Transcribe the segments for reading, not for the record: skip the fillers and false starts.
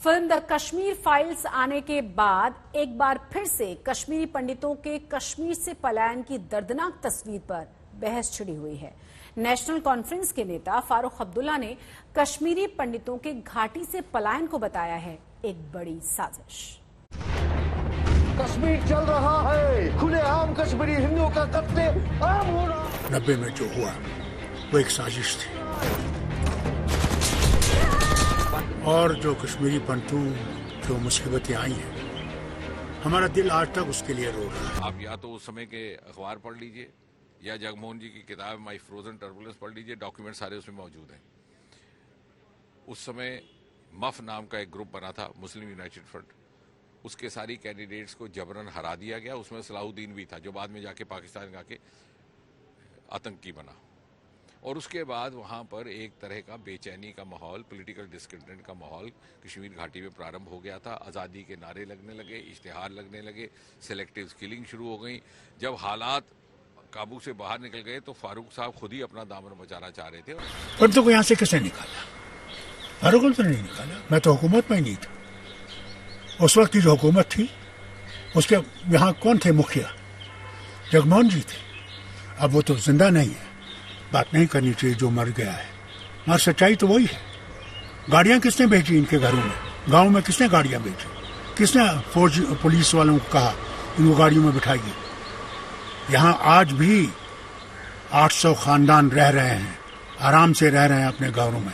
Film the Kashmir files आने के बाद एक बार फिर से कश्मीरी पंडितों के कश्मीर से पलायन की दर्दनाक तस्वीर पर बहस छिड़ी हुई है। नेशनल कॉन्फ्रेंस के नेता फारूक अब्दुल्ला ने कश्मीरी पंडितों के घाटी से पलायन को बताया है एक बड़ी साजिश। कश्मीर चल रहा है, खुलेआम कश्मीरी हिंदुओं का कत्ले आम हो रहा। 90 में जो हुआ वो एक साजिश थी और जो कश्मीरी पंडितों जो मुसीबतें आई हैं, हमारा दिल आज तक उसके लिए रो रहा है। आप या तो उस समय के अखबार पढ़ लीजिए या जगमोहन जी की किताब माई फ्रोजन टर्बुलेंस पढ़ लीजिए, डॉक्यूमेंट सारे उसमें मौजूद हैं। उस समय मफ नाम का एक ग्रुप बना था, मुस्लिम यूनाइटेड फ्रंट, उसके सारी कैंडिडेट्स को जबरन हरा दिया गया। उसमें सलाहुद्दीन भी था जो बाद में जाके पाकिस्तान का के आतंकी बना। और उसके बाद वहां पर एक तरह का बेचैनी का माहौल, पॉलिटिकल डिस्कंटेंट का माहौल कश्मीर घाटी में प्रारंभ हो गया था। आज़ादी के नारे लगने लगे, इश्तिहार लगने लगे, सेलेक्टिव किलिंग शुरू हो गई। जब हालात काबू से बाहर निकल गए तो फारूक साहब खुद ही अपना दामन बचाना चाह रहे थे। पंडितों को यहाँ से किसने निकाला? फारूक अब्दुल्ला ने निकाला। मैं तो हुकूमत में ही नहीं था। उस वक्त की जो हुकूमत थी उसके यहाँ कौन थे मुखिया? जगमोहन जी थे। अब वो तो जिंदा नहीं है, बात नहीं करनी चाहिए जो मर गया है, मगर सच्चाई तो वही है। गाड़ियां किसने भेजी इनके घरों में? गांव में किसने गाड़ियां भेजी? किसने फौज पुलिस वालों को कहा इनको गाड़ियों में बिठाइए? यहाँ आज भी 800 खानदान रह रहे हैं, आराम से रह रहे हैं अपने घरों में।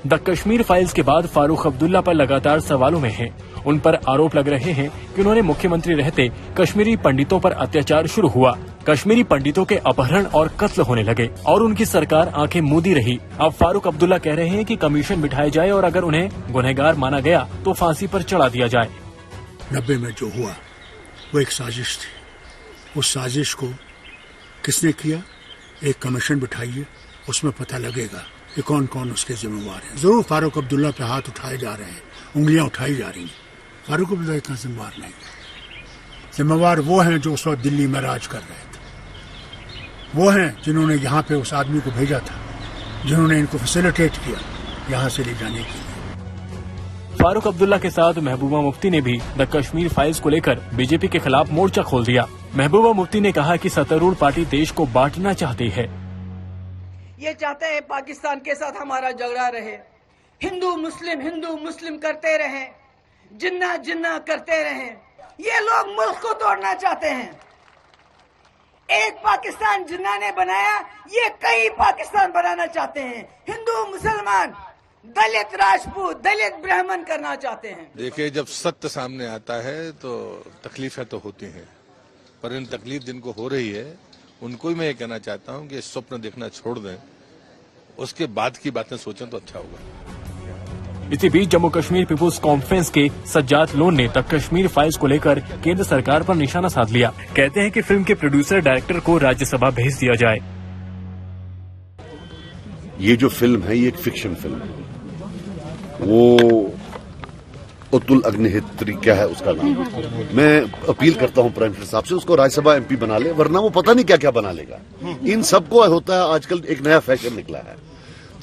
द कश्मीर फाइल्स के बाद फारूक अब्दुल्ला पर लगातार सवालों में हैं। उन पर आरोप लग रहे हैं कि उन्होंने मुख्यमंत्री रहते कश्मीरी पंडितों पर अत्याचार शुरू हुआ, कश्मीरी पंडितों के अपहरण और कत्ल होने लगे और उनकी सरकार आंखें मूंदी रही। अब फारूक अब्दुल्ला कह रहे हैं कि कमीशन बिठाए जाए और अगर उन्हें गुनहगार माना गया तो फांसी पर चढ़ा दिया जाए। 90 में जो हुआ वो एक साजिश थी। उस साजिश को किसने किया? एक कमीशन बिठाइए, उसमें पता लगेगा कि कौन कौन उसके जिम्मेवार हैं। जरूर फारूक अब्दुल्ला पे हाथ उठाए जा रहे हैं, उंगलियां उठाई जा रही हैं। फारूक अब्दुल्ला इतना जिम्मेवार नहीं है। जिम्मेवार वो हैं जो उस वक्त दिल्ली में राज कर रहे थे। वो हैं जिन्होंने यहाँ पे उस आदमी को भेजा था, जिन्होंने इनको फैसिलिटेट किया यहाँ से ले जाने के लिए। फारूक अब्दुल्ला के साथ महबूबा मुफ्ती ने भी द कश्मीर फाइल्स को लेकर बीजेपी के खिलाफ मोर्चा खोल दिया। महबूबा मुफ्ती ने कहा कि सत्तारूढ़ पार्टी देश को बांटना चाहती है। ये चाहते हैं पाकिस्तान के साथ हमारा झगड़ा रहे, हिंदू मुस्लिम करते रहे, जिन्ना जिन्ना करते रहे। ये लोग मुल्क को तोड़ना चाहते हैं। एक पाकिस्तान जिन्ना ने बनाया, ये कई पाकिस्तान बनाना चाहते हैं। हिंदू मुसलमान, दलित राजपूत, दलित ब्राह्मण करना चाहते हैं। देखिए, जब सत्य सामने आता है तो तकलीफें तो होती हैं, पर इन तकलीफ जिनको हो रही है उनको भी मैं ये कहना चाहता हूँ कि स्वप्न देखना छोड़ दें, उसके बाद की बातें सोचें तो अच्छा होगा। इसी बीच जम्मू कश्मीर पीपुल्स कॉन्फ्रेंस के सज्जाद लोन ने द कश्मीर फाइल्स को लेकर केंद्र सरकार पर निशाना साध लिया। कहते हैं कि फिल्म के प्रोड्यूसर डायरेक्टर को राज्यसभा भेज दिया जाए। ये जो फिल्म है ये एक फिक्शन फिल्म है। वो अतुल अग्निहोत्री क्या है उसका नाम, मैं अपील करता हूं प्राइम मिनिस्टर साहब से उसको राज्यसभा एमपी बना ले, वरना वो पता नहीं क्या क्या बना लेगा। इन सबको होता है आजकल एक नया फैशन निकला है,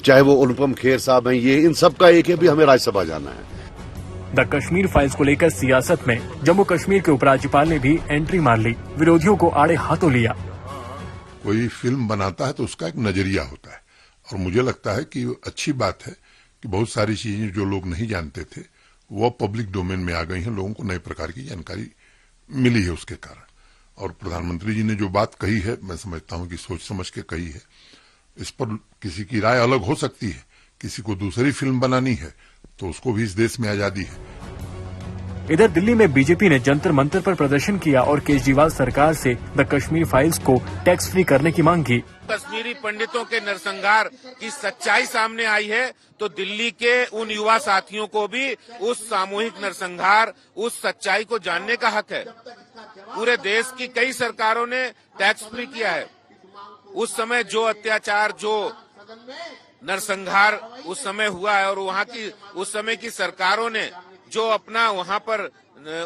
चाहे वो अनुपम खेर साहब हैं, ये इन सब का एक है भी हमें राज्यसभा जाना है। द कश्मीर फाइल्स को लेकर सियासत में जम्मू कश्मीर के उपराज्यपाल ने भी एंट्री मार ली, विरोधियों को आड़े हाथों लिया। कोई फिल्म बनाता है तो उसका एक नजरिया होता है और मुझे लगता है कि अच्छी बात है कि बहुत सारी चीजें जो लोग नहीं जानते थे वो पब्लिक डोमेन में आ गई हैं, लोगों को नए प्रकार की जानकारी मिली है उसके कारण। और प्रधानमंत्री जी ने जो बात कही है मैं समझता हूं कि सोच समझ के कही है। इस पर किसी की राय अलग हो सकती है, किसी को दूसरी फिल्म बनानी है तो उसको भी इस देश में आजादी है। इधर दिल्ली में बीजेपी ने जंतर मंतर पर प्रदर्शन किया और केजरीवाल सरकार से द कश्मीर फाइल्स को टैक्स फ्री करने की मांग की। कश्मीरी पंडितों के नरसंहार की सच्चाई सामने आई है तो दिल्ली के उन युवा साथियों को भी उस सामूहिक नरसंहार, उस सच्चाई को जानने का हक है। पूरे देश की कई सरकारों ने टैक्स फ्री किया है। उस समय जो अत्याचार, जो नरसंहार उस समय हुआ है और वहाँ की उस समय की सरकारों ने जो अपना वहाँ पर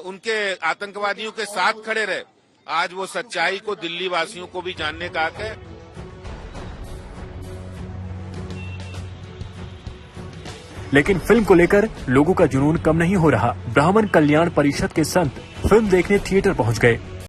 उनके आतंकवादियों के साथ खड़े रहे, आज वो सच्चाई को दिल्ली वासियों को भी जानने का हक है। लेकिन फिल्म को लेकर लोगों का जुनून कम नहीं हो रहा। ब्राह्मण कल्याण परिषद के संत फिल्म देखने थिएटर पहुंच गए।